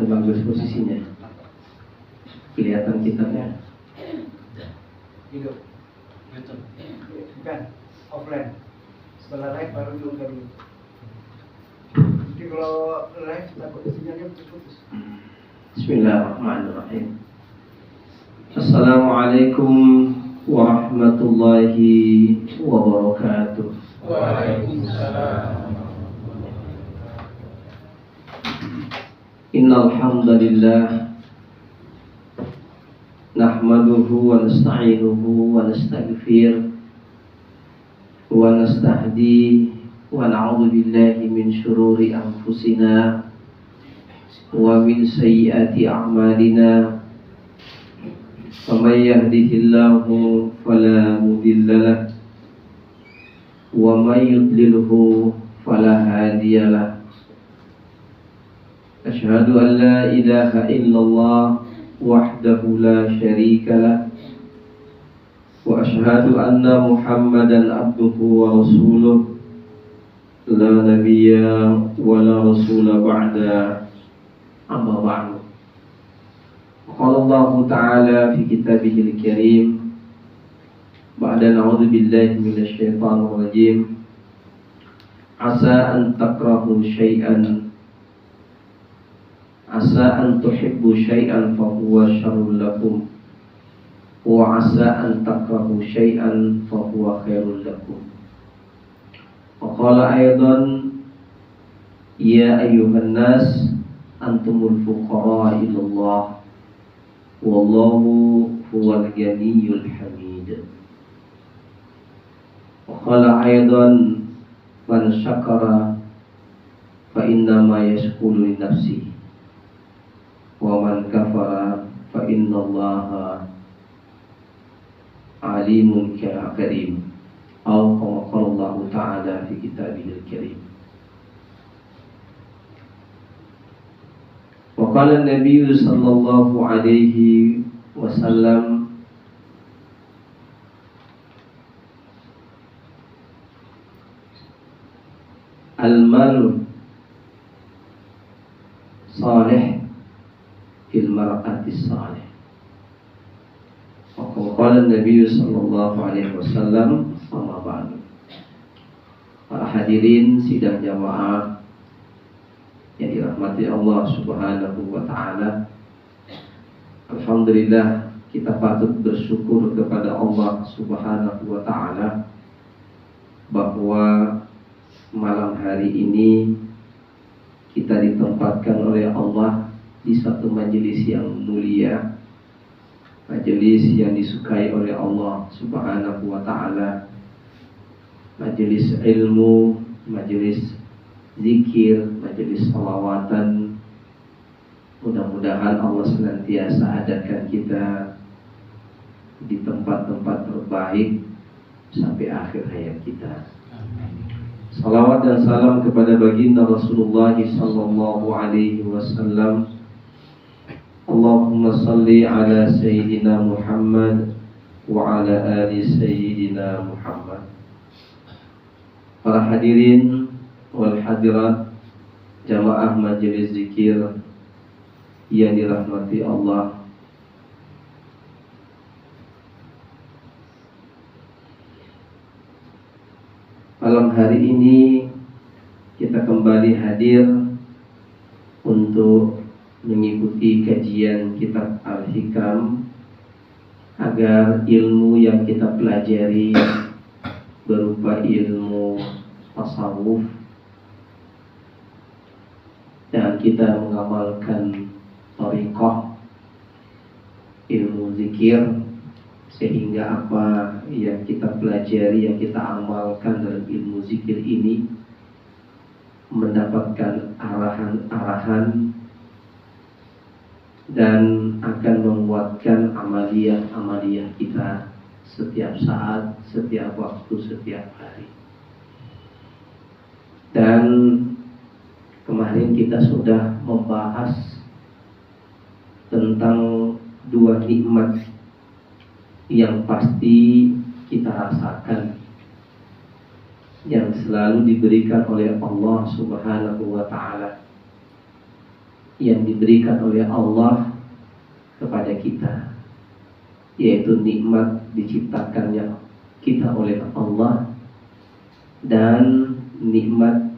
bagus posisinya, kelihatan kitabnya. Hidup. Bukan offline. Setelah live baru diunggah dulu. Jadi kalau live takut sinyalnya putus. Bismillahirrahmanirrahim. Assalamualaikum warahmatullahi wabarakatuh. Waalaikumsalam. Innal hamdalillah nahmaduhu wa nasta'inuhu wa nastaghfir wa nastahdi wa na'udzu billahi min syururi anfusina wa min sayyiati a'malina. Faman yahdihillahu fala mudilla lahu wa man yudlilhu fala hadiya lahu. Asyhadu an la ilaha illallah wahdahu la syarika lah wa asyhadu anna Muhammadan abduhu wa rasuluh la nabiyya wa la rasula ba'da, amma ba'du. Qala Allah ta'ala fi kitabihil karim ba'da na'udzu billahi minasy syaithanir rajim. Asa an takrahu syai'an asa an tuhibbu syai'an fa huwa syarrun lakum wa asa an takrahu syai'an fa huwa khairul lakum. Wa qala aidan ya ayyuhan nas antumul fuqara ila Allah wallahu huwal ghaniyyul hamid. Wa qala aidan man syakara fa inna ma yashkuru li nafsihi wa man kafara fa innallaha alimun karim. Atau kama qala Allah ta'ala fi kitabihil karim. Wa qala an-nabiy sallallahu alaihi wasallam al-mal salih fil mar'ati salih. Wa qala Nabi sallallahu alaihi wasallam amma ba'du. Para hadirin sidang jamaah yang dirahmati Allah Subhanahu wa taala. Alhamdulillah, kita patut bersyukur kepada Allah Subhanahu wa taala bahwa malam hari ini kita ditempatkan oleh Allah di satu majelis yang mulia, majelis yang disukai oleh Allah Subhanahu wa ta'ala, majelis ilmu, majelis zikir, majelis salawatan. Mudah-mudahan Allah senantiasa adakan kita di tempat-tempat terbaik sampai akhir hayat kita. Salawat dan salam kepada baginda Rasulullah sallallahu alaihi wasallam. Allahumma salli ala Sayyidina Muhammad wa ala ali Sayyidina Muhammad. Para hadirin wal hadirat jamaah majelis zikir yang dirahmati Allah, malam hari ini kita kembali hadir untuk mengikuti kajian kitab Al-Hikam agar ilmu yang kita pelajari berupa ilmu tasawuf dan kita mengamalkan thariqah ilmu zikir, sehingga apa yang kita pelajari, yang kita amalkan dalam ilmu zikir ini mendapatkan arahan-arahan dan akan menguatkan amaliyah-amaliyah kita setiap saat, setiap waktu, setiap hari. Dan kemarin kita sudah membahas tentang dua nikmat yang pasti kita rasakan, yang selalu diberikan oleh Allah Subhanahu wa ta'ala, yang diberikan oleh Allah kepada kita, yaitu nikmat diciptakannya kita oleh Allah dan nikmat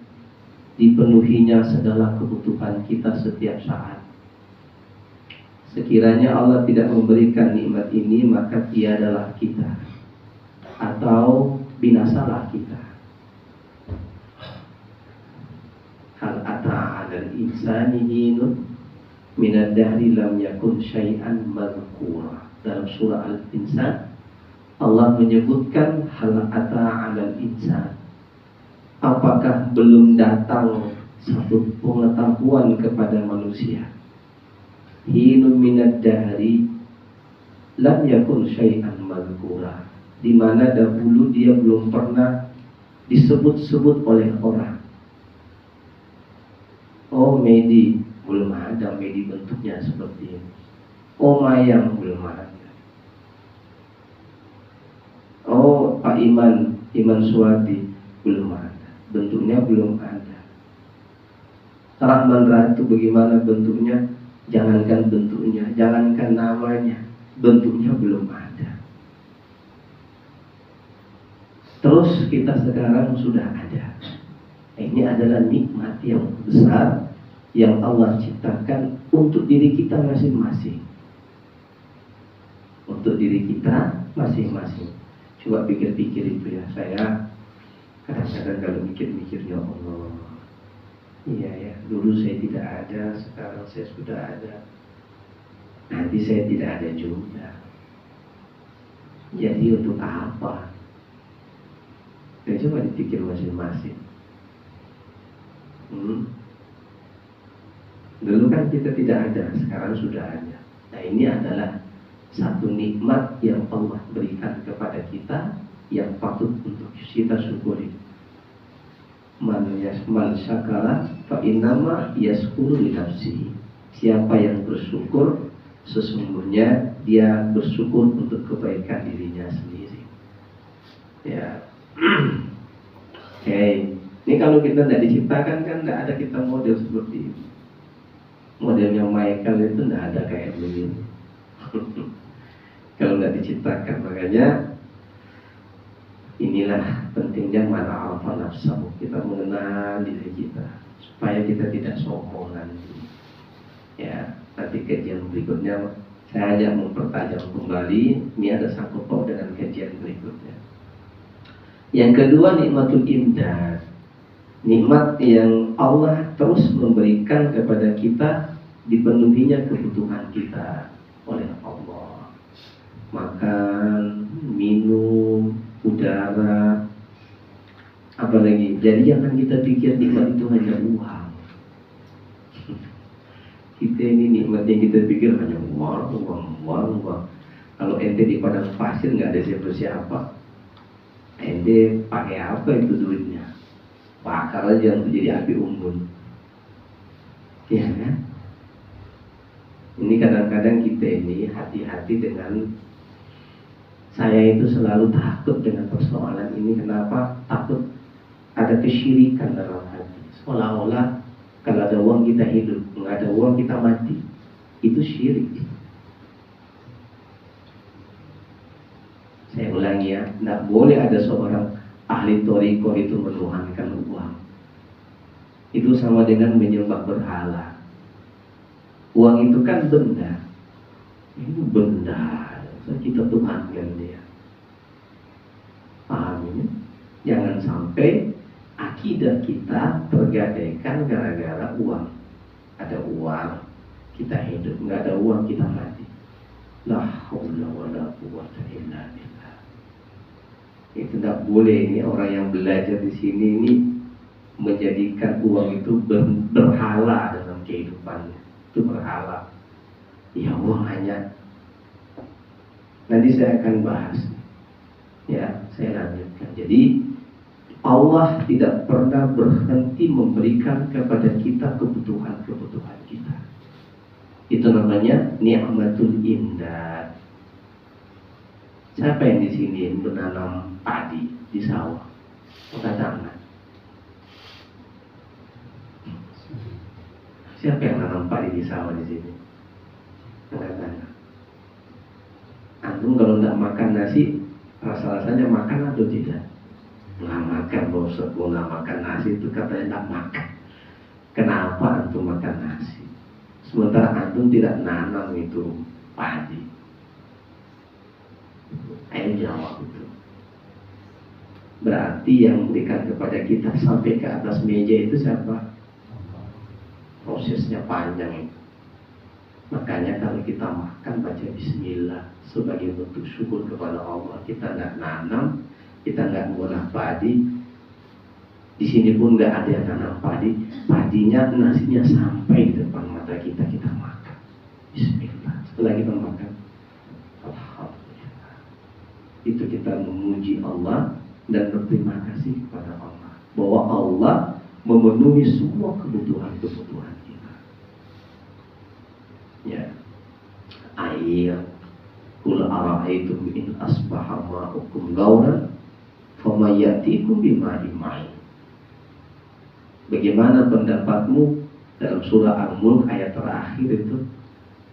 dipenuhinya segala kebutuhan kita setiap saat. Sekiranya Allah tidak memberikan nikmat ini, maka tiadalah kita atau binasalah kita. Hal ata 'alal insani hinun minad dahri lam yakun syai'an madhkura. Dalam surah Al-Insan Allah menyebutkan hal ata 'alal insan. Apakah belum datang satu pengetahuan kepada manusia? Hinun minad dahri lam yakun syai'an madhkura, di mana dahulu dia belum pernah disebut-sebut oleh orang. Oh, Medi, belum ada Medi bentuknya seperti ini. Oh, Mayang, belum ada. Oh, Pak Iman Suwadi, belum ada. Bentuknya belum ada. Rahman Ratu bagaimana bentuknya? Jangankan bentuknya, jangankan namanya, bentuknya belum ada. Terus kita sekarang sudah ada. Ini adalah nikmat yang besar yang Allah ciptakan untuk diri kita masing-masing. Untuk diri kita masing-masing. Coba pikir-pikir itu ya. Saya kadang-kadang kalau mikir-mikir, ya Allah, iya ya, dulu saya tidak ada, sekarang saya sudah ada, nanti saya tidak ada juga. Jadi untuk apa? Ya, coba dipikir masing-masing. Dulu kan kita tidak ada, sekarang sudah ada. Nah, ini adalah satu nikmat yang Allah berikan kepada kita yang patut untuk kita syukuri. Man syakara fa innama yashkuru li nafsihi. Siapa yang bersyukur, sesungguhnya dia bersyukur untuk kebaikan dirinya sendiri. Ya. Oke. Ini kalau kita tidak diciptakan kan tidak ada kita model seperti ini. Modelnya Michael itu tidak ada kayak begini. Kalau tidak diciptakan, makanya inilah pentingnya mana alfa nafsahu, kita mengenal diri kita supaya kita tidak sombong nanti. Ya, nanti kajian berikutnya saya ajak mempertajam kembali. Ini ada sangkut paut dengan kajian berikutnya. Yang kedua, nikmatul imdad. Nikmat yang Allah terus memberikan kepada kita, dipenuhinya kebutuhan kita oleh Allah. Makan, minum, udara, apalagi. Jadi jangan kita pikir nikmat itu hanya uang. Kita ini nikmat yang kita pikir hanya uang. Kalau ente di padang pasir nggak ada siapa-siapa, ente pakai apa itu duitnya? Bakar aja untuk jadi api unggun. Ya kan? Ini kadang-kadang kita ini hati-hati dengan, saya itu selalu takut dengan persoalan ini. Kenapa? Takut ada kesyirikan dalam hati. Seolah-olah kalau ada uang kita hidup, nggak ada uang kita mati. Itu syirik. Saya ulangi ya, nggak boleh ada seorang ahli thariqah itu menuhankan uang. Itu sama dengan menyembah berhala. Uang itu kan benda. Ini benda, so kita tuhankan dia. Paham ini? Jangan sampai akidah kita tergadaikan gara-gara uang. Ada uang kita hidup, nggak ada uang kita mati. La haula wala quwwata illa billah. Itu tidak boleh. Ini orang yang belajar di sini ini menjadikan uang itu berhala dalam kehidupannya. Itu berhala. Ya, uang hanya. Nanti saya akan bahas. Ya, saya lanjutkan. Jadi Allah tidak pernah berhenti memberikan kepada kita kebutuhan-kebutuhan kita. Itu namanya ni'matul imdad. Siapa yang di sini menanam padi di sawah? Angkat tangan. Siapa yang nanam padi di sawah di sini? Enggak ada. Antum kalau tidak makan nasi, rasa-rasanya makan atau tidak? Nggak makan, bos. Mau nggak makan nasi itu katanya tidak makan. Kenapa antum makan nasi? Sementara antum tidak nanam itu padi. Ayo jawab itu. Berarti yang memberikan kepada kita sampai ke atas meja itu siapa? Prosesnya panjang itu. Makanya kalau kita makan baca bismillah sebagai bentuk syukur kepada Allah. Kita nggak nanam, kita nggak ngolah padi. Di sini pun nggak ada yang nanam padi. Padinya, nasinya sampai di depan mata kita, kita makan. Bismillah. Setelah kita makan, alhamdulillah. Itu kita memuji Allah dan berterima kasih kepada Allah bahwa Allah memenuhi semua kebutuhan-kebutuhan kita. Ya, air. Qul ara'aytum in asbaha ma'ukum ghauran fama ya'tikum bima'in ma'in. Bagaimana pendapatmu dalam surah Al-Mulk ayat terakhir itu?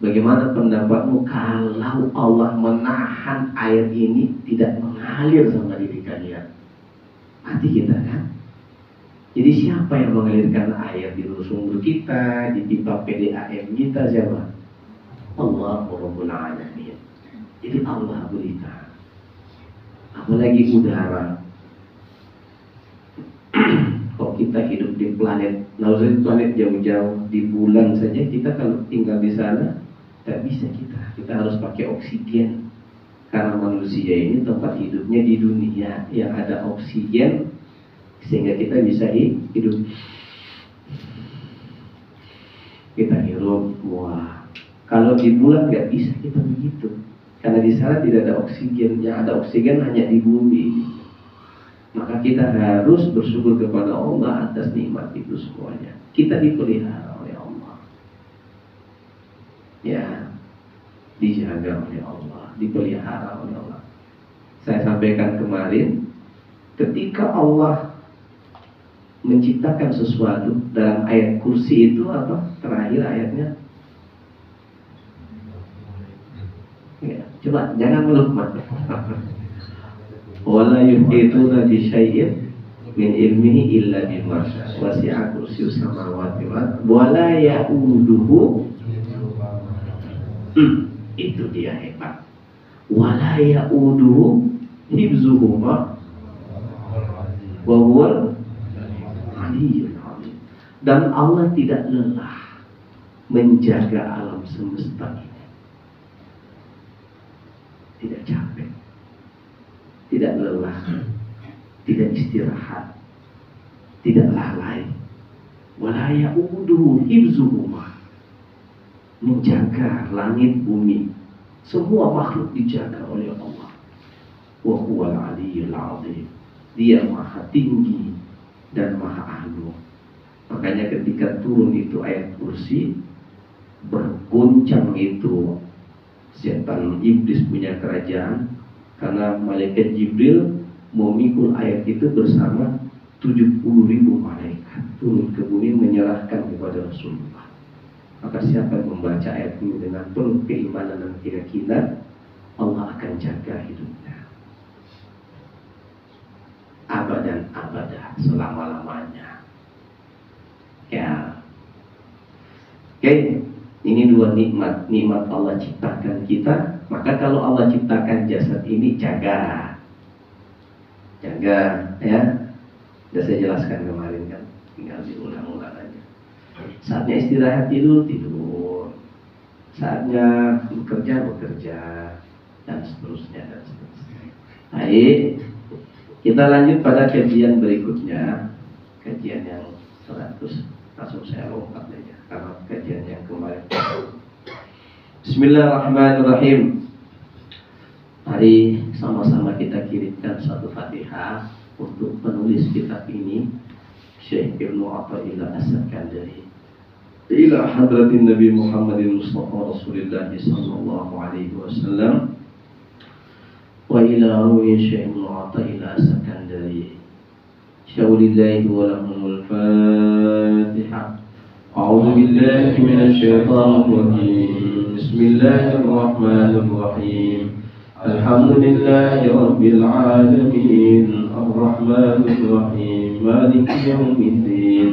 Bagaimana pendapatmu kalau Allah menahan air ini tidak mengalir sama diri kalian? Mati kita kan? Jadi siapa yang mengalirkan air di sumber kita, di pipa PDAM kita? Siapa? Allah Rabbul Alamin. Jadi Allah berikan. Apalagi udara. Kalau kita hidup di planet, planet jauh-jauh, di bulan saja kita kalau tinggal di sana, tidak bisa kita. Kita harus pakai oksigen. Karena manusia ini tempat hidupnya di dunia yang ada oksigen, sehingga kita bisa hidup. Kita hirup, wah. Kalau di bulan nggak bisa kita begitu. Karena di sana tidak ada oksigen. Yang ada oksigen hanya di bumi. Maka kita harus bersyukur kepada Allah atas nikmat itu semuanya. Kita dipelihara oleh Allah. Ya, dijaga oleh Allah, dipelihara oleh Allah. Saya sampaikan kemarin, ketika Allah menciptakan sesuatu dalam ayat kursi itu apa? Terakhir ayatnya. Ya, coba jangan melupa. Wala yuhituna bi syai'in min ilmihi illa bima syaa. Wasi'a kursiyyus samawati wal ardi wa la ya'uduhu. Itu dia hebat. Wa la ya'uduhu hifzuhuma wa huwal aliyyul azim. Dan Allah tidak lelah menjaga alam semesta ini. Tidak capek, tidak lelah, tidak istirahat, tidak lalai. Wala ya'uduhu hifzuhuma. Menjaga langit bumi, semua makhluk dijaga oleh Allah. Wa huwal aliyyul azim. Dia maha tinggi dan maha agung. Makanya ketika turun itu ayat kursi, berguncang itu setan iblis punya kerajaan. Karena malaikat Jibril memikul ayat itu bersama 70.000 malaikat turun ke bumi menyerahkan kepada Rasulullah. Maka siapa yang membaca ayat ini dengan penuh keimanan dan keyakinan, Allah akan jaga hidupnya abadan abadah, selama-lamanya. Ya. Oke, ini dua nikmat. Nikmat Allah ciptakan kita. Maka kalau Allah ciptakan jasad ini, jaga, ya. Sudah saya jelaskan kemarin kan, tinggal diulang-ulang aja. Saatnya istirahat tidur, saatnya bekerja, dan seterusnya. Baik, kita lanjut pada kajian berikutnya. Kajian yang 100, langsung saya lompat aja karena kajian yang kemarin. Bismillahirrahmanirrahim. Mari sama-sama kita kirimkan satu Fatihah untuk penulis kitab ini, Syekh Ibnu Athaillah As-Sakandari. Ila hadratin Nabi Muhammadin Mustafa Rasulullah sallallahu alaihi wasallam wa ila ruhi Syekh Ibnu Athaillah As-Sakandari. Syaulillahi wa lahumul Fatihah. أعوذ بالله من الشيطان الرجيم بسم الله الرحمن الرحيم الحمد لله رب العالمين الرحمن الرحيم مالك يوم الدين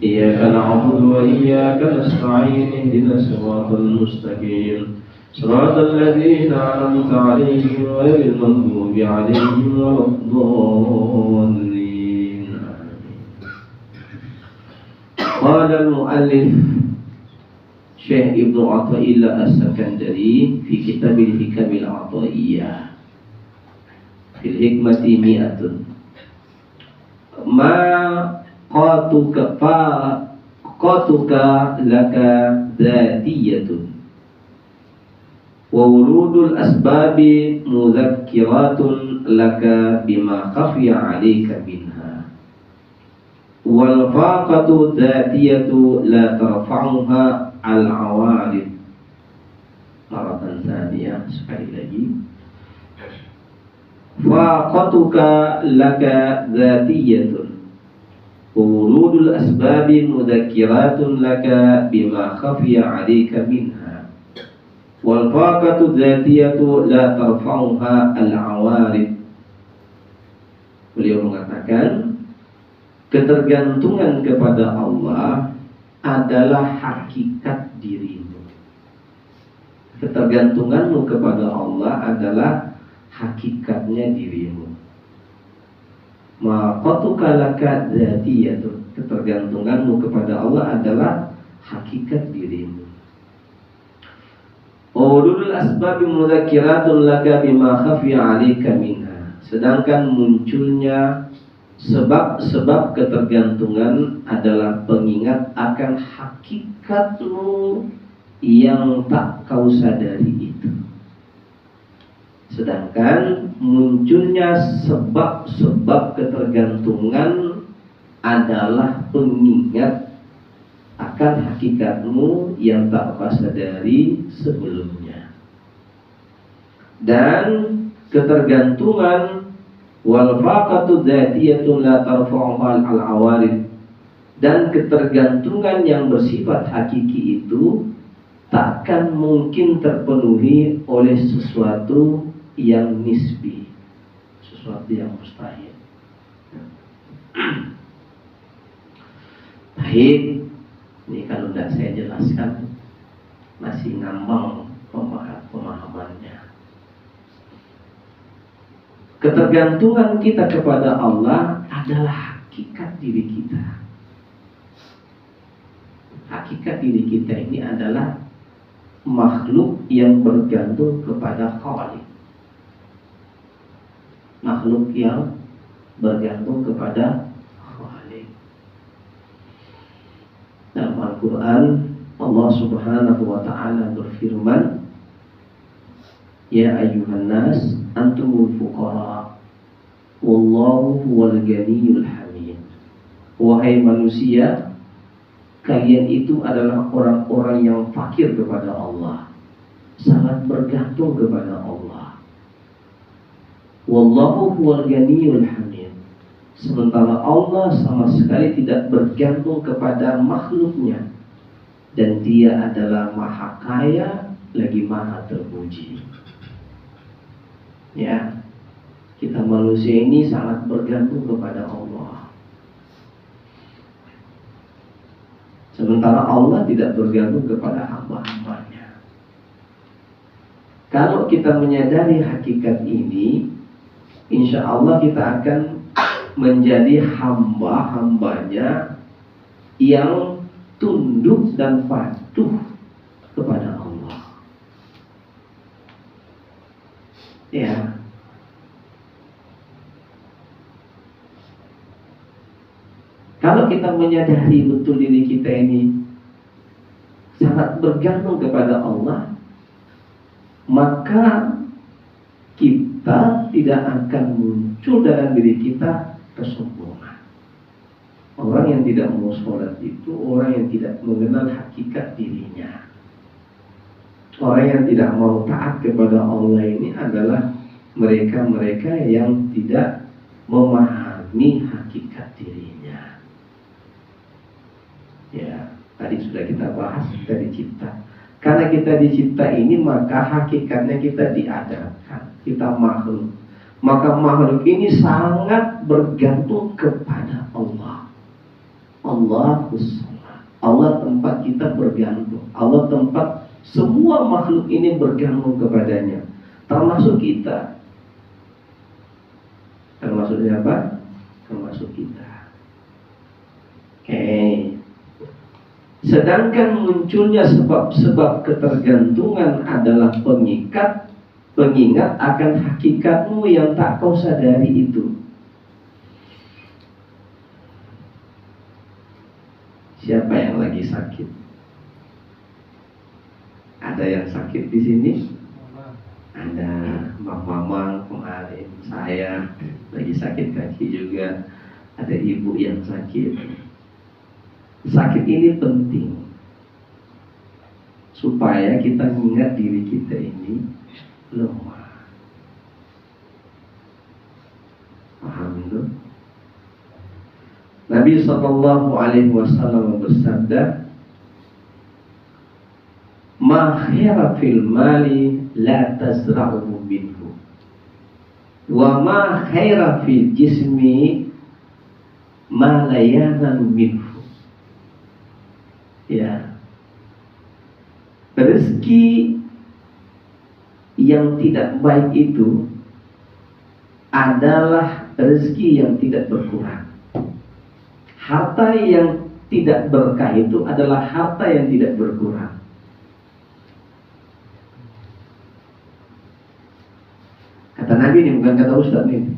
إياك نعبد وإياك نستعين اهدنا الصراط المستقيم صراط الذين أنعمت عليهم غير المغضوب عليهم ولا الضالين. قال المؤلف شيخ ابن عطائية السكندري في كتاب الحكم العطائية في الحكمة 100 ما قاتك لك ذاتية وورود الأسباب مذكرات لك بما خفي عليك منها والفاقة ذاتية لا ترفعها العوارض. مرة ثانية sekali lagi. فاقتك لك ذاتية وورود الأسباب مذكرات لك بما خفي عليك منها والفاقة الذاتية لا ترفعها العوارض. Beliau mengatakan ketergantungan kepada Allah adalah hakikat dirimu. Ketergantunganmu kepada Allah adalah hakikatnya dirimu. Maqatuka laka dzatiyatun, ketergantunganmu kepada Allah adalah hakikat dirimu. Urudul asbab mudzakiratun laka bima khafiya 'alaika minha. Sedangkan munculnya sebab-sebab ketergantungan adalah pengingat akan hakikatmu yang tak kau sadari itu. Sedangkan munculnya sebab-sebab ketergantungan adalah pengingat akan hakikatmu yang tak kau sadari sebelumnya. Dan ketergantungan wal faqatu dzatiyatun la tarfa'uha al-awarid, dan ketergantungan yang bersifat hakiki itu takkan mungkin terpenuhi oleh sesuatu yang nisbi, sesuatu yang mustahil. Baik, ini kalau tidak saya jelaskan masih ngambang pemahamannya. Ketergantungan kita kepada Allah adalah hakikat diri kita. Hakikat diri kita ini adalah makhluk yang bergantung kepada Khaliq. Makhluk yang bergantung kepada Khaliq. Dalam Al-Quran Allah subhanahu wa ta'ala berfirman, Ya ayyuhan nas antumul fuqara wallahu huwal ghaniyyul hamid. Wahai manusia, kalian itu adalah orang-orang yang fakir kepada Allah, sangat bergantung kepada Allah. Wallahu huwal ghaniyyul hamid. Sementara Allah sama sekali tidak bergantung kepada makhluknya, dan Dia adalah maha kaya lagi maha terpuji. Ya, kita manusia ini sangat bergantung kepada Allah. Sementara Allah tidak bergantung kepada hamba-hambanya. Kalau kita menyadari hakikat ini, insya Allah kita akan menjadi hamba-hambanya yang tunduk dan patuh kepada Allah. Ya. Kalau kita menyadari betul diri kita ini sangat bergantung kepada Allah, maka kita tidak akan muncul dalam diri kita kesombongan. Orang yang tidak mau sholat itu orang yang tidak mengenal hakikat dirinya. Orang yang tidak mau taat kepada Allah ini adalah mereka-mereka yang tidak memahami hakikat dirinya. Ya, Tadi sudah kita bahas, kita dicipta. Karena kita dicipta ini, maka hakikatnya kita diadakan, kita makhluk. Maka makhluk ini sangat bergantung kepada Allah. Allah tempat kita bergantung. Allah tempat semua makhluk ini bergantung kepadanya, termasuk kita. Termasuk siapa? Termasuk kita. Oke. Sedangkan munculnya sebab-sebab ketergantungan adalah pengingat akan hakikatmu yang tak kau sadari itu. Siapa yang lagi sakit? Ada yang sakit di sini? Ada mama kemarin, saya lagi sakit kaki juga. Ada ibu yang sakit. Sakit ini penting supaya kita ingat diri kita ini lemah. Paham itu? Nabi SAW bersabda, "Ma khaira fil mali la tazra'uhu minhu, wa ma khaira fil jismi ma la yanalu minhu." Ya, rezeki yang tidak baik itu adalah rezeki yang tidak berkurang. Harta yang tidak berkah itu adalah harta yang tidak berkurang. Kata Nabi ini, bukan kata Ustaz ini.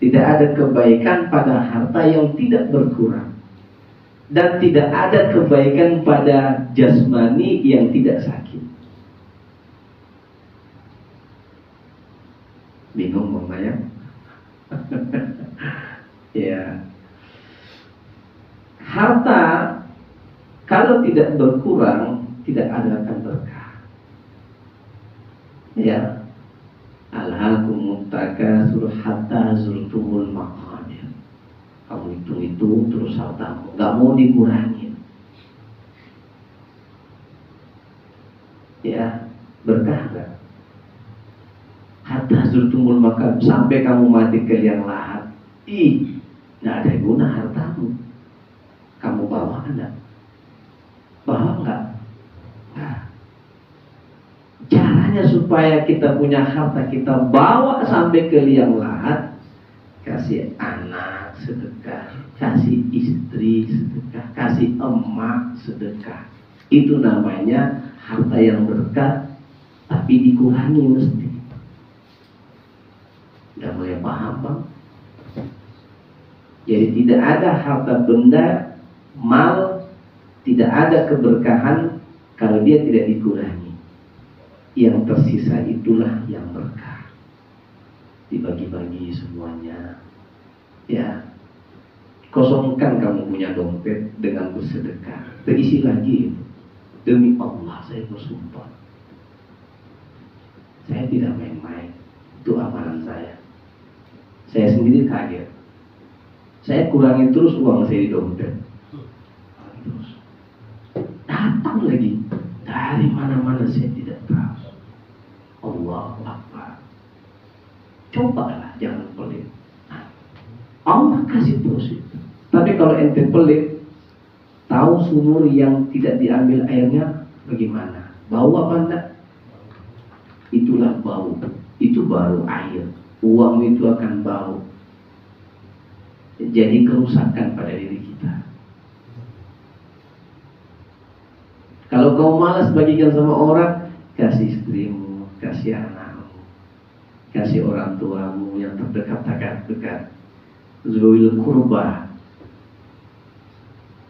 Tidak ada kebaikan pada harta yang tidak berkurang. Dan tidak ada kebaikan pada jasmani yang tidak sakit. Bingung Mama ya? Ya. Harta kalau tidak berkurang, tidak ada akan berkah. Ya. Alhaakumut takatsur hatta zurtumul maqabir. Kamu hitung terus hartamu, gak mau dikurangi. Ya, berkah gak? Hatta zurtumul maqabir, sampai kamu mati ke liang lahat. Gak ada guna hartamu. Kamu bawa enggak? Bawa enggak? Nah, caranya supaya kita punya harta, kita bawa sampai ke liang lahat. Kasih anak sedekah, kasih istri sedekah, kasih emak sedekah. Itu namanya harta yang berkah, tapi dikurangi mesti. Tidak boleh paham Bang. Jadi tidak ada harta benda, mal, tidak ada keberkahan kalau dia tidak dikurangi. Yang tersisa itulah yang berkah. Dibagi-bagi semuanya. Ya, kosongkan kamu punya dompet dengan bersedekah. Terisi lagi itu. Demi Allah saya bersumpah, saya tidak main-main. Itu amalan saya. Saya sendiri kaget. Saya kurangin terus uang saya di dompet. Terus datang lagi dari mana-mana, saya tidak tahu. Allahu Akbar. Cobalah, jangan pelit. Allah kasih terus itu. Tapi kalau ente pelit, tahu sumur yang tidak diambil airnya bagaimana? Bau apa enggak? Itulah bau. Itu baru air. Uang itu akan bau. Jadi kerusakan pada diri kita. Kalau kau malas bagikan sama orang, kasih istrimu, kasih anakmu, kasih orang tuamu yang terdekat. Zawil kurba,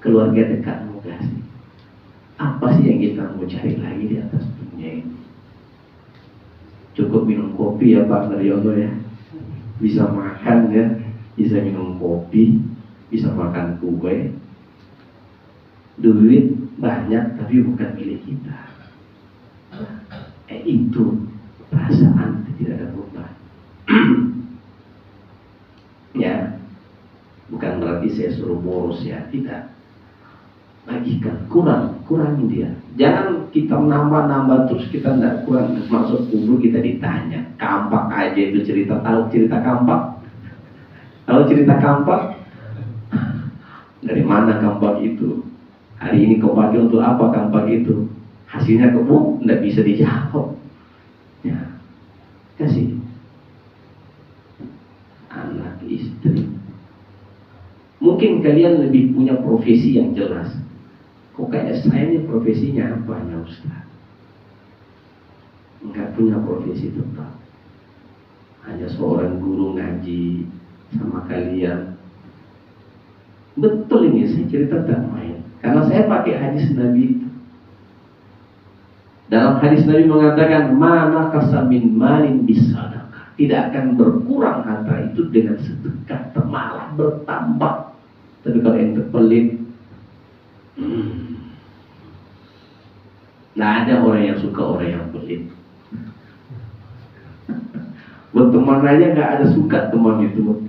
keluarga dekatmu kasih. Apa sih yang kita mau cari lagi di atas dunia ini? Cukup minum kopi ya Pak Naryono ya. Bisa makan ya, bisa minum kopi, bisa makan kue. Duit banyak tapi bukan milik kita. Itu perasaan tidak ada beban. Ya, bukan berarti saya suruh boros ya, tidak. bagikan, kurangi dia. Jangan kita nambah terus kita tidak kurang. Masuk kubur kita ditanya, kampak aja itu cerita. Tahu cerita kampak? Tahu cerita kampak? Dari mana kampak itu? Hari ini kau pakai untuk apa kampak itu? Hasilnya kau tidak bisa dijawab. Ya, kasih anak istri. Mungkin kalian lebih punya profesi yang jelas. Kok kayak saya ini profesinya apa ya Ustaz? Enggak punya profesi tetap. Hanya seorang guru ngaji sama kalian. Betul ini, saya cerita tak main. Karena saya pakai hadis Nabi itu. Dalam hadis Nabi mengatakan, mana kasamin malin bisadaqah. Tidak akan berkurang harta itu dengan sedekah, malah bertambah. Tapi kalau yang terpelit, nah ada orang yang suka orang yang pelit. Berteman aja nggak ada suka teman itu.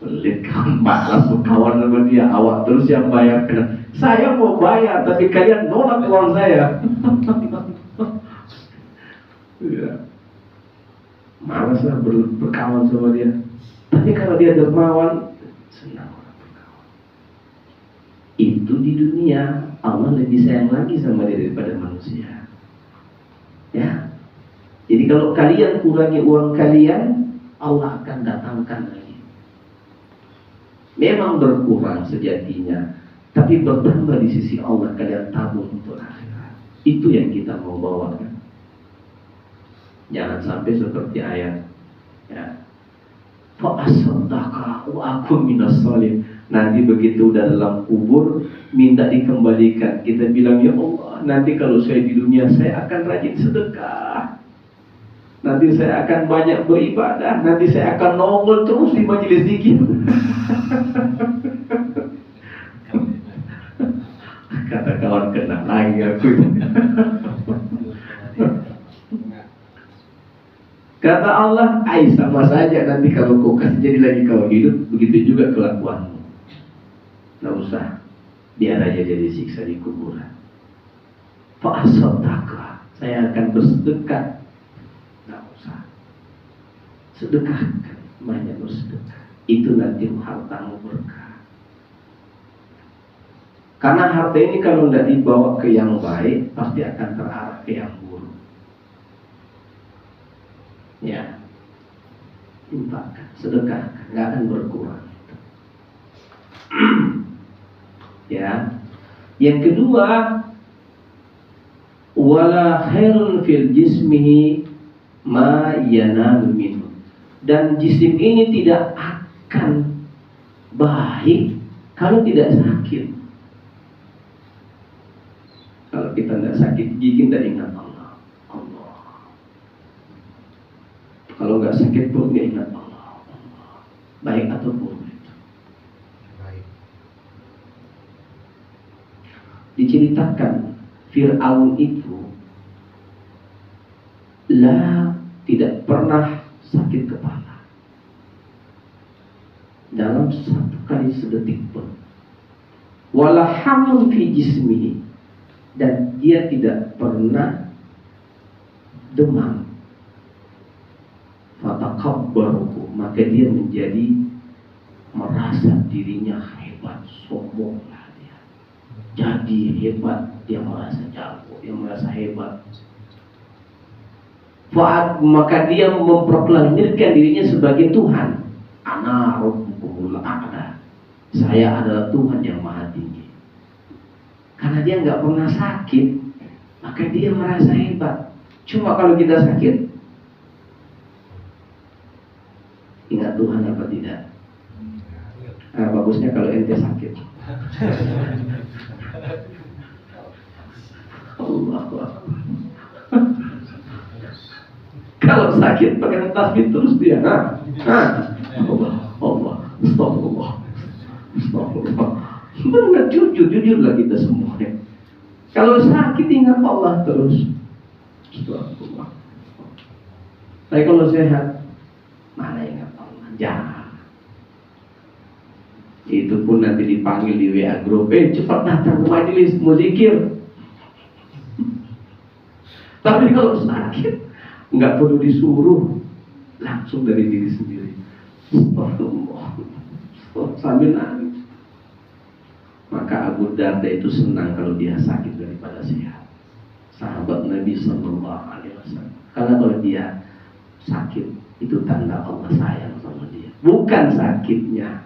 Pelit kan, malas berkawan sama dia. Awak terus yang bayar. Saya mau bayar, tapi kalian nolak uang saya. Ya. Malas lah berkawan sama dia. Tapi kalau dia dermawan, senang orang berkawan. Itu di dunia. Allah lebih sayang lagi sama dia daripada manusia. Ya. Jadi kalau kalian kurangi uang kalian, Allah akan datangkan lagi. Memang berkurang sejatinya, tapi bertambah di sisi Allah. Kalian tabung untuk akhirat. Itu yang kita mau bawakan. Jangan sampai seperti ayat, ya. Fa'asaddaka wa aku minas sholihin. Nanti begitu udah dalam kubur, minta dikembalikan. Kita bilang, ya Allah, nanti kalau saya di dunia, saya akan rajin sedekah. Nanti saya akan banyak beribadah. Nanti saya akan nongol terus di majelis zikir. Kata kawan, kena lagi aku. Kata Allah, sama saja nanti kalau kau kasih jadi lagi kau hidup, begitu juga kelakuanmu. Tidak usah, biar aja jadi siksa di kuburan. Fa'asaddaka, saya akan bersedekah. Tidak usah, sedekahkan, banyak bersedekah. Itu nanti hartamu berkah. Karena harta ini kalau tidak dibawa ke yang baik, pasti akan terarah ke yang buruk. Ya, infakkan, sedekahkan, nggak akan berkurang. Ya, yang kedua, wala khairun fil jismihi ma yanalu minhu. Dan jisim ini tidak akan baik kalau tidak sakit. Kalau kita tidak sakit gigi, tidak ingat Allah. Kalau nggak sakit pun nggak ingat Allah. Baik atau buruk. Diceritakan Fir'aun itu tidak pernah sakit kepala dalam satu kali sedetik pun. Wala hamun fi jismihi, dan dia tidak pernah demam. Fatakabbaruhu, maka dia menjadi merasa dirinya hebat, sombong. Jadi hebat, dia merasa jago, dia merasa hebat. Maka dia memproklamirkan dirinya sebagai Tuhan. Ana rabbukumul a'la. Saya adalah Tuhan yang maha tinggi. Karena dia nggak pernah sakit, maka dia merasa hebat. Cuma kalau kita sakit, ingat Tuhan apa tidak? Bagusnya kalau ente sakit. Allah. Kalau sakit pakai tasbih terus dia. Allah. Astagfirullah. Benar, jujurlah kita semua. Kalau sakit ingat Allah terus. Astagfirullah. Tapi kalau sehat, mana ingat Allah? Jangan. Itu pun nanti dipanggil di WA grup, cepat datang ke majelis, mau zikir. Tapi kalau sakit, nggak perlu disuruh, langsung dari diri sendiri. Astagfirullah, sambil nangis. Maka Abu Darda itu senang kalau dia sakit daripada sehat. Sahabat Nabi Sallallahu Alaihi Wasallam. Karena kalau dia sakit, itu tanda Allah sayang sama dia. Bukan sakitnya,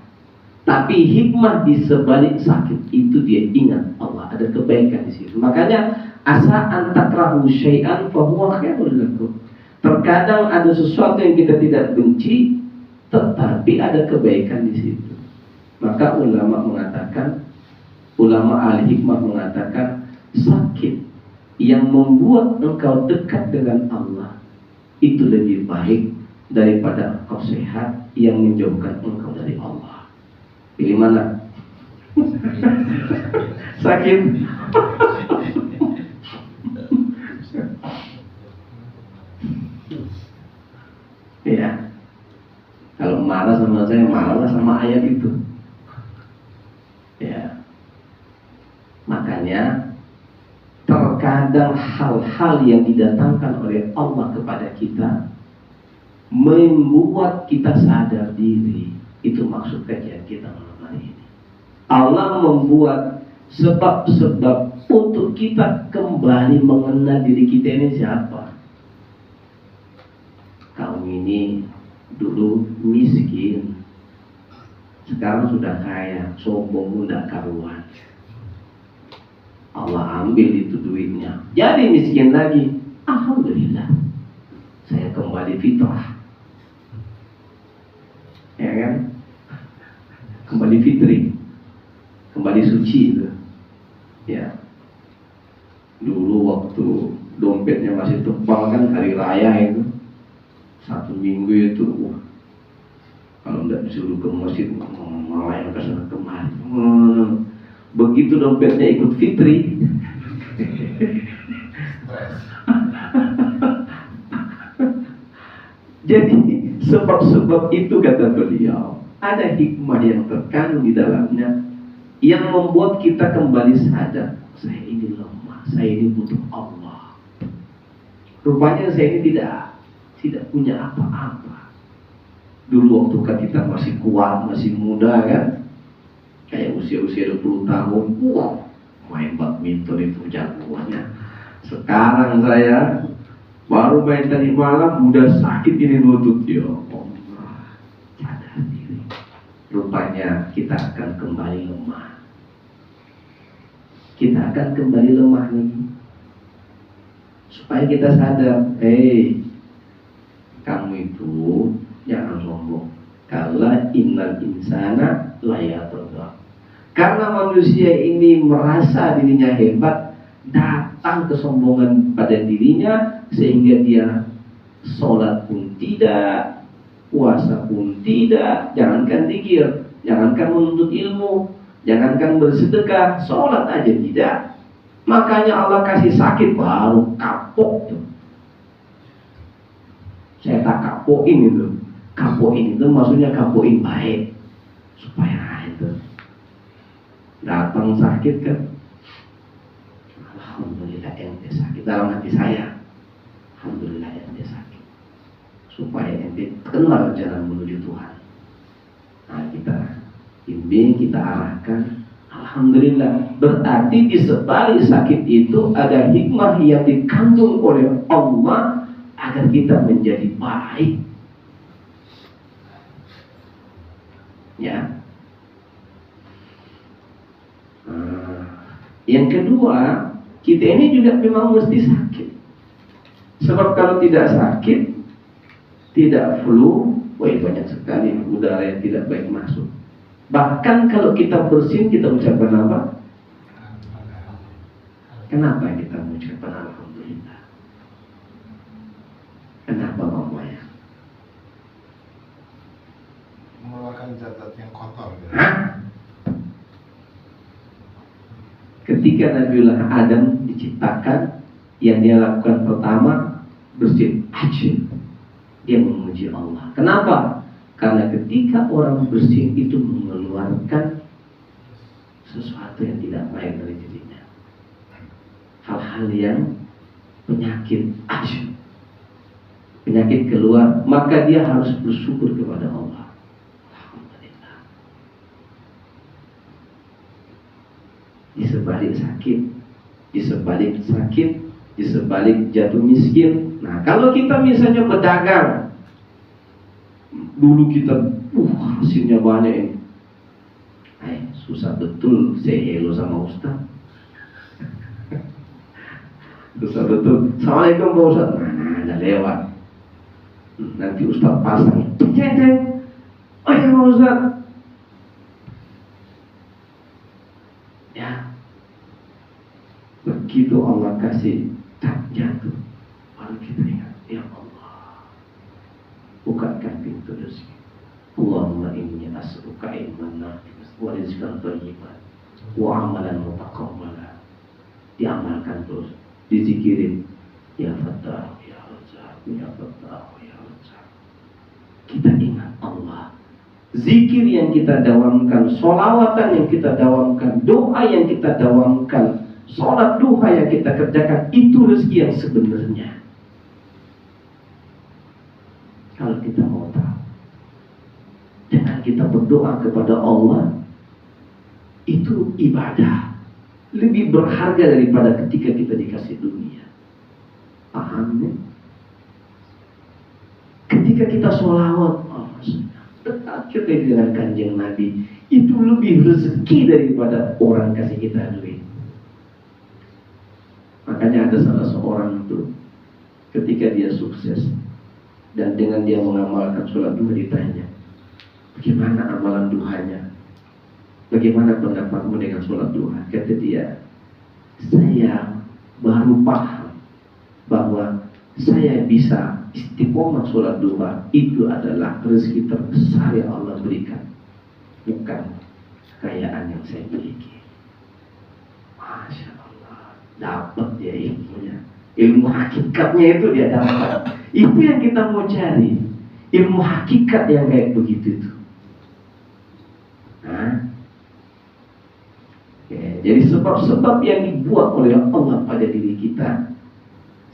tapi hikmah di sebalik sakit itu dia ingat Allah, ada kebaikan di situ. Makanya asa antakrahu syai'an fa huwa khairul lakum. Terkadang ada sesuatu yang kita tidak benci, tetapi ada kebaikan di situ. Maka ulama ahli hikmah mengatakan sakit yang membuat engkau dekat dengan Allah itu lebih baik daripada engkau sehat yang menjauhkan engkau dari Allah. Pilih mana? Sakit. Ya. Kalau marah sama saya, marahlah sama ayat itu. Ya. Makanya terkadang hal-hal yang didatangkan oleh Allah kepada kita membuat kita sadar diri. Itu maksud kajian kita malam hari ini. Allah membuat sebab-sebab untuk kita kembali mengenal diri kita ini siapa. Kamu ini dulu miskin, sekarang sudah kaya, sombong udah karuan. Allah ambil itu duitnya, jadi miskin lagi. Alhamdulillah, saya kembali fitrah. Ya kan? Kembali fitri, kembali suci itu. Ya. Dulu waktu dompetnya masih tebal kan, hari raya itu 1 minggu itu, kalau tidak disuruh ke masjid malah ke sana kemari. Begitu dompetnya ikut fitri, jadi sebab-sebab itu kata beliau ada hikmah yang terkandung di dalamnya yang membuat kita kembali sadar, saya ini lemah, saya ini butuh Allah. Rupanya saya ini tidak punya apa-apa. Dulu waktu kita masih kuat, masih muda kan, kayak usia 20 tahun, main badminton itu jagoannya. Sekarang saya baru main tadi malam udah sakit ini lutut. Ya Allah, sadar diri. Rupanya kita akan kembali lemah. Kita akan kembali lemah lagi. Supaya kita sadar, kamu itu jangan sombong. Kala innal insana layatudha. Karena manusia ini merasa dirinya hebat, datang kesombongan pada dirinya sehingga dia sholat pun tidak, puasa pun tidak, jangankan zikir, jangankan menuntut ilmu, jangankan bersedekah, sholat aja tidak. Makanya Allah kasih sakit baru kapok tuh. Saya tak kapoin itu. Kapoin itu maksudnya kapoin baik, supaya itu datang sakit kan, alhamdulillah ente sakit dalam hati saya, alhamdulillah ente sakit, supaya ente kenal jalan menuju Tuhan. Nah kita bimbing, kita arahkan, alhamdulillah. Berarti di sebalik sakit itu ada hikmah yang dikandung oleh Allah agar kita menjadi baik. Ya. Yang kedua, kita ini juga memang mesti sakit. Sebab kalau tidak sakit, tidak flu, banyak sekali udara yang tidak baik masuk. Bahkan kalau kita bersin, kita ucapkan apa? Kenapa kita mengucapkan alhamdulillah? Kenapa Mama ya? Mengeluarkan zat-zat yang kotor gitu. Ketika Nabiullah Adam diciptakan, yang dia lakukan pertama bersin, dia memuji Allah. Kenapa? Karena ketika orang bersin itu mengeluarkan sesuatu yang tidak baik dari dirinya, hal-hal yang penyakit keluar, maka dia harus bersyukur kepada Allah. Alhamdulillah. Di sebalik jatuh miskin. Nah, kalau kita misalnya berdagang, dulu kita hasilnya banyak ini, susah betul say hello sama Ustaz. Susah betul. Assalamualaikum Pak Ustaz. Nah, ada lewat. Nanti Ustaz pasang. Ceng. Oh ya Pak Ustaz. Ya. Begitu Allah kasih tak jatuh, baru kita ingat, ya Allah, bukakan pintu rezeki. Allahumma inni as'aluka ilman nafi'an wa rizqan thayyiban wa amalan mutaqabbalan. Diamalkan terus, dizikirin, ya Fattah, ya Razzaq, ya Fattah, ya Razzaq. Kita ingat Allah. Zikir yang kita dawamkan, sholawatan yang kita dawamkan, doa yang kita dawamkan, sholat duha yang kita kerjakan, itu rezeki yang sebenarnya. Kalau kita mau tahu, dengan kita berdoa kepada Allah, itu ibadah lebih berharga daripada ketika kita dikasih dunia. Paham ya? Ketika kita sholawat, dekat kita dengan kanjeng Nabi, itu lebih rezeki daripada orang kasih kita duit. Makanya ada salah seorang itu, ketika dia sukses dan dengan dia mengamalkan sholat duha, ditanya, bagaimana amalan duhanya? Bagaimana pendapatmu dengan sholat duha? Kata dia, saya baru paham bahwa saya bisa istiqomah sholat duha, itu adalah rezeki terbesar yang Allah berikan, bukan kekayaan yang saya miliki. Masya Allah, dapat dia ilmunya, ilmu hakikatnya itu dia dapat. Itu yang kita mau cari, ilmu hakikat yang kayak begitu itu. Nah, jadi sebab-sebab yang dibuat oleh Allah pada diri kita,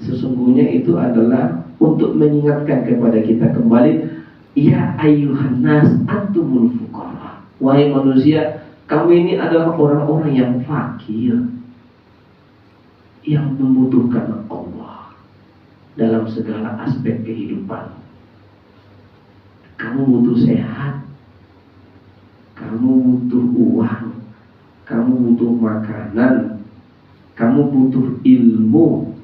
sesungguhnya itu adalah untuk mengingatkan kepada kita kembali, ya ayyuhan nas antumul fuqara. Wahai manusia, kamu ini adalah orang-orang yang fakir, yang membutuhkan Allah dalam segala aspek kehidupan. Kamu butuh sehat, kamu butuh uang, kamu butuh makanan, kamu butuh ilmu,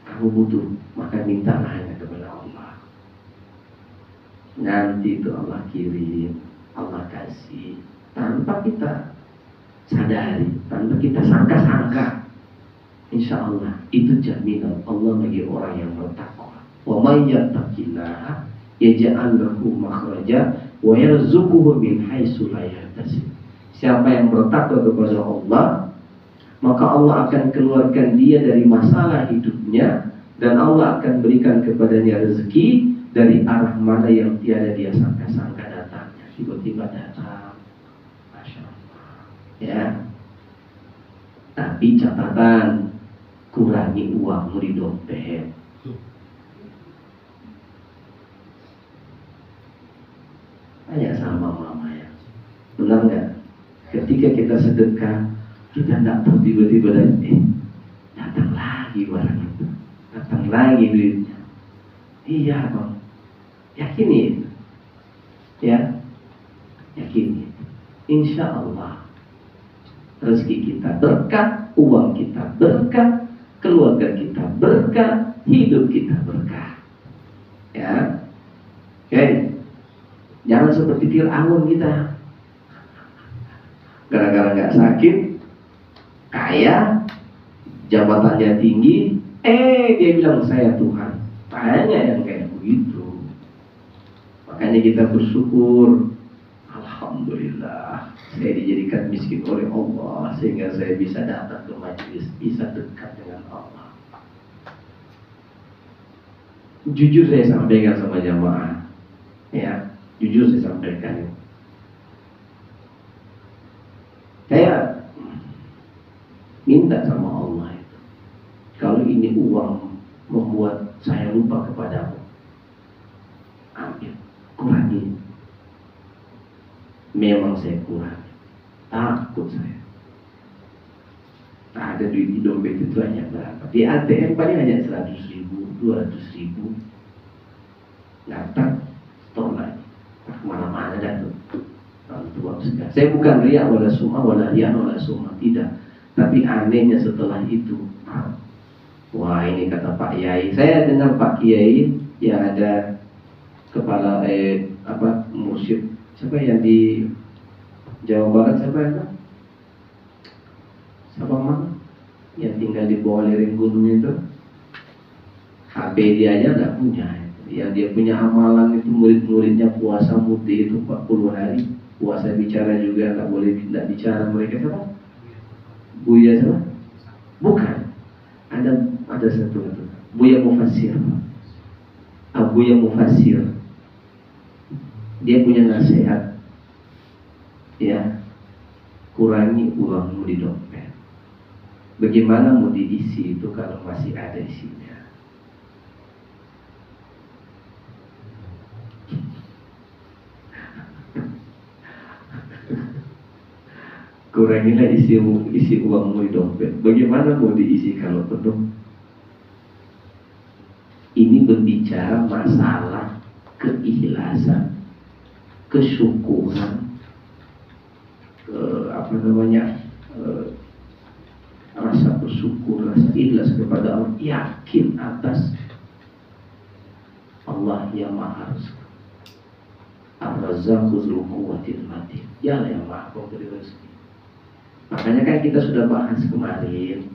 kamu butuh, maka mintalah hanya kepada Allah. Nanti itu Allah kirim, Allah kasih, tanpa kita sadari, tanpa kita sangka-sangka. Insya Allah itu jaminan Allah bagi orang yang bertakwa. Wa may yattaqillaha yaj'al lahu makhraja wa yarzuquhu min haitsu la yahtasib. Siapa yang bertakwa kepada Allah, maka Allah akan keluarkan dia dari masalah hidupnya, dan Allah akan berikan kepadanya rezeki dari arah mana yang tiada dia sangka-sangka datangnya. Tiba-tiba datang, Masya Allah. Ya. Tapi catatan, kurangi uangmu di dompet. Tanya sama mama ya, benar nggak? Ketika kita sedekah, kita tidak tahu tiba-tiba datang lagi barang itu, datang lagi duitnya. Iya bang, yakini itu, ya, yakini. Insya Allah rezeki kita berkah, uang kita berkah, keluarga kita berkah, hidup kita berkah. Ya, oke. Jangan seperti Fir'aun kita, gara-gara nggak sakit, kaya, jabatannya tinggi, dia bilang saya Tuhan. Banyak yang kayak begitu. Makanya kita bersyukur, alhamdulillah, saya dijadikan miskin oleh Allah sehingga saya bisa datang ke majelis, bisa dekat dengan Allah. Jujur saya sampaikan sama jamaah, ya, Jujur saya sampaikan. Saya minta sama Allah itu, kalau ini uang membuat saya lupa kepadamu, ambil, kurangi. Memang saya kurang, takut saya. Ada duit di dompet itu hanya berapa? Di ATM paling hanya 100.000, 200.000. Datang, store lagi. Kemana-mana dah tuh. Uang segar. Saya bukan riak wala sum'ah, wala riak wala sum'ah, tidak. Tapi anehnya setelah itu, wah ini kata Pak Yai. Saya dengar Pak Kiai yang ada kepala mursyid, siapa yang di Jawa Barat, siapa ya? Siapa mana? Yang tinggal di bawah lereng gunung itu. HP dia aja nggak punya. Yang dia punya amalan itu murid-muridnya puasa muti itu 40 hari. Puasa bicara juga nggak boleh, tidak bicara mereka siapa? Buya siapa? Bukan. Ada satu itu. Buya Mufassir. Buya Mufassir. Dia punya nasihat. Ya, kurangi uangmu di dompet. Bagaimana mau diisi itu kalau masih ada isinya? Kurangilah isi uangmu di dompet. Bagaimana mau diisi kalau penuh? Ini berbicara masalah keikhlasan, kesyukuran, rasa bersyukur, rasa ikhlas kepada Allah, yakin atas Allah yang Maha Rezeki, Ar-Razzaqu Dzul Quwwatil Matin, Dialah yang Maha Pemberi rezeki. Makanya kan kita sudah bahas kemarin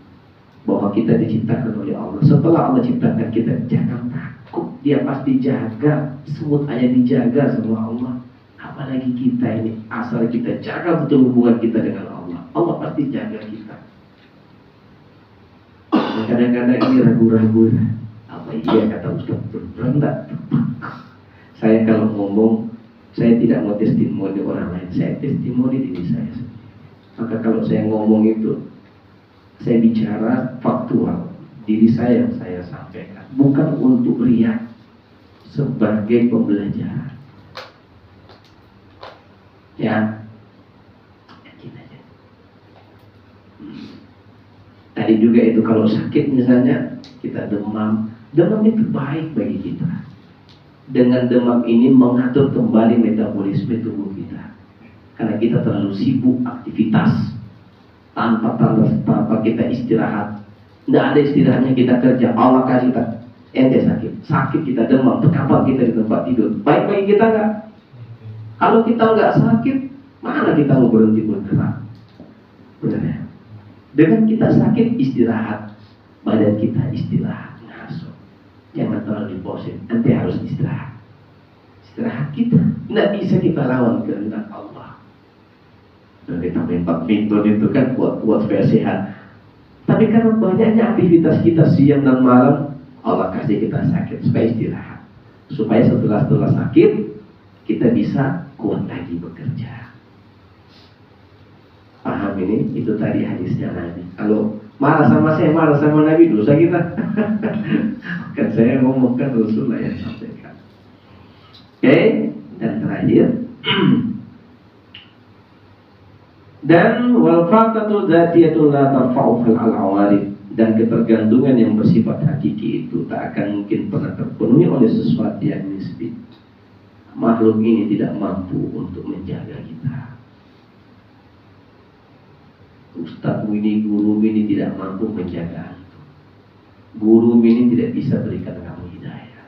bahwa kita diciptakan oleh Allah. Setelah Allah ciptakan kita, jangan takut, Dia pasti jaga. Semut aja dijaga sama Allah, apalagi kita ini. Asal kita jaga betul hubungan kita dengan Allah, Allah pasti jaga kita. Kadang-kadang ini ragu-ragu, apa iya kata Ustaz, berendah. Saya kalau ngomong, saya tidak mau testimoni orang lain, saya testimoni diri saya sendiri. Maka kalau saya ngomong itu, saya bicara faktual, diri saya yang saya sampaikan, bukan untuk riak, sebagai pembelajaran. Ya, yakin aja. Tadi juga itu kalau sakit misalnya, kita demam itu baik bagi kita. Dengan demam ini mengatur kembali metabolisme tubuh kita. Karena kita terlalu sibuk aktivitas tanpa kita istirahat. Tidak ada istirahatnya kita kerja. Allah kasih kita ente sakit kita demam, kenapa kita di tempat tidur? Baik bagi kita nggak? Kalau kita nggak sakit, mana kita mau berhenti bergerak? Benar ya? Dengan kita sakit, istirahat, badan kita istirahat, ngasuh. Jangan terlalu diposin, nanti harus istirahat. Istirahat kita, nggak bisa kita lawan kehendak Allah. Dan kita main badminton itu kan buat supaya sehat. Tapi karena banyaknya aktivitas kita siang dan malam, Allah kasih kita sakit supaya istirahat, supaya setelah sakit kita bisa kuat lagi bekerja. Paham ini? Itu tadi hadisnya Nabi. Kalau marah sama saya, marah sama Nabi, dosa kita. Kan saya ngomongkan Rasulullah yang sampaikan. Oke, dan terakhir. Dan wal faqatu dzatiyatun la tarfa'u fil al-awarid, dan ketergantungan yang bersifat hakiki itu tak akan mungkin pernah terpenuhi oleh sesuatu yang nisbi. Makhluk ini tidak mampu untuk menjaga kita. Ustaz ini, guru ini tidak mampu menjaga itu. Guru ini tidak bisa berikan kamu hidayah.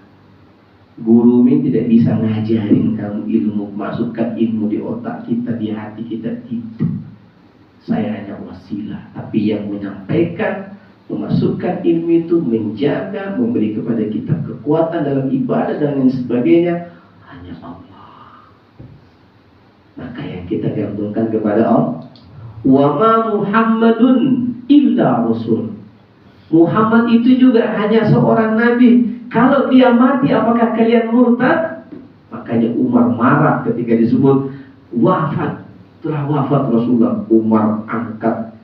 Guru ini tidak bisa ngajarin kamu ilmu, masukkan ilmu di otak kita, di hati kita, tidak. Saya hanya wasilah, tapi yang menyampaikan, memasukkan ilmu itu, menjaga, memberi kepada kita kekuatan dalam ibadah dan lain sebagainya, hanya Allah. Maka yang kita gantungkan kepada Allah. Wa ma Muhammadun illa rasul. Muhammad itu juga hanya seorang nabi. Kalau dia mati, apakah kalian murtad? Makanya Umar marah ketika disebut wafat, telah wafat Rasulullah. Umar angkat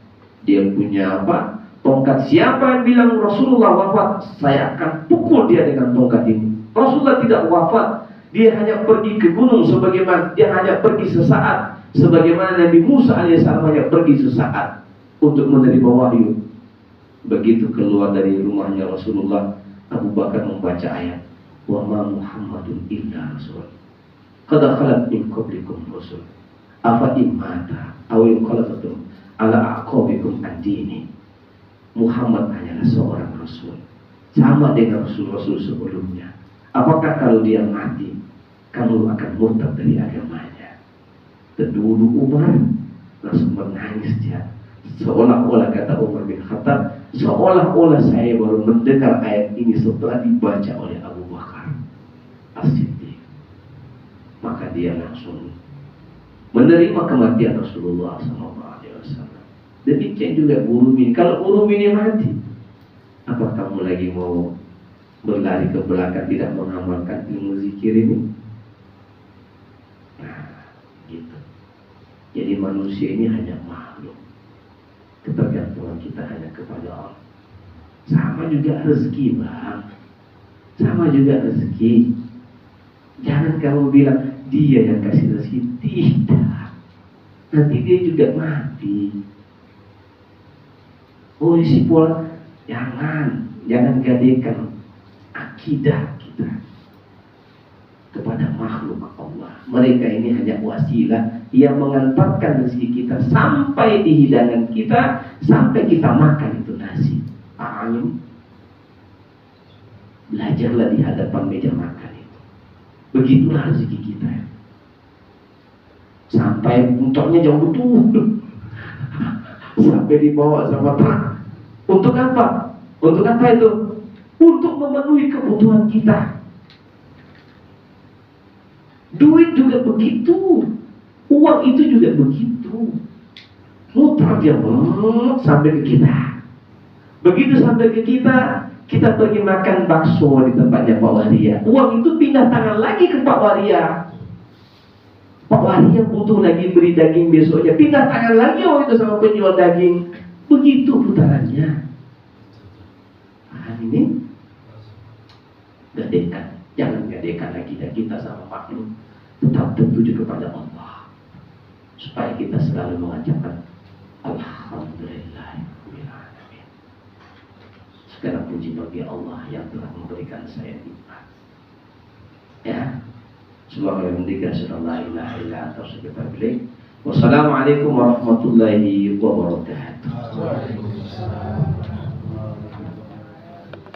dia punya apa? Tongkat. Siapa yang bilang Rasulullah wafat, saya akan pukul dia dengan tongkat ini. Rasulullah tidak wafat. Dia hanya pergi ke gunung sebagaimana dia hanya pergi sesaat, sebagaimana Nabi Musa alaihissalam hanya pergi sesaat untuk menerima wahyu. Begitu keluar dari rumahnya Rasulullah, Abu Bakar membaca ayat, wa ma Muhammadun illa rasul qad khalat min qablikum rusul afa imata aw inqalatum ala aqabikum ad-dini. Muhammad hanyalah seorang rasul, sama dengan rasul-rasul sebelumnya. Apakah kalau dia mati, kamu akan murtad dari agamanya? Terduduk Umar langsung menangis dia. Seolah-olah, kata Umar bin Khattab, seolah-olah saya baru mendengar ayat ini setelah dibaca oleh Abu Bakar As-Siddiq. Maka dia langsung menerima kematian Rasulullah SAW. Demikian juga Guru Min. Kalau Guru Min mati, apa kamu lagi mau berlari ke belakang tidak mengamalkan ilmu zikir ini? Nah, gitu. Jadi manusia ini hanya makhluk. Ketergantungan kita hanya kepada Allah. Sama juga rezeki, Bang. Sama juga rezeki. Jangan kamu bilang dia yang kasih rezeki. Tidak. Nanti dia juga mati. Oh, si pola, jangan gadekan akidah kita kepada makhluk Allah. Mereka ini hanya wasilah yang mengantarkan rezeki kita sampai di hidangan kita, sampai kita makan itu nasi. Amin. Belajarlah di hadapan meja makan itu. Begitulah rezeki kita. Sampai untoknya jauh betul. Sampai dibawa sama truk. Untuk apa? Untuk apa itu? Untuk memenuhi kebutuhan kita. Duit juga begitu. Uang itu juga begitu. Mutar dia sampai ke kita. Begitu sampai ke kita, kita pergi makan bakso di tempatnya Pak Waria. Uang itu pindah tangan lagi ke Pak Waria. Pak Waria butuh lagi beri daging besoknya, pindah tangan lagi uang itu sama penjual daging. Begitu putarannya. Nah, ini gadekan, jangan gadekan lagi kita sama makhluk. Tetap tertuju kepada Allah, supaya kita selalu mengucapkan Alhamdulillahirrahmanirrahim. Segala puji bagi Allah yang telah memberikan saya nikmat. Ya, Subhanallah, la ilaha illa anta astaghfiruka wa atubu ilaik. Wassalamualaikum warahmatullahi wabarakatuh.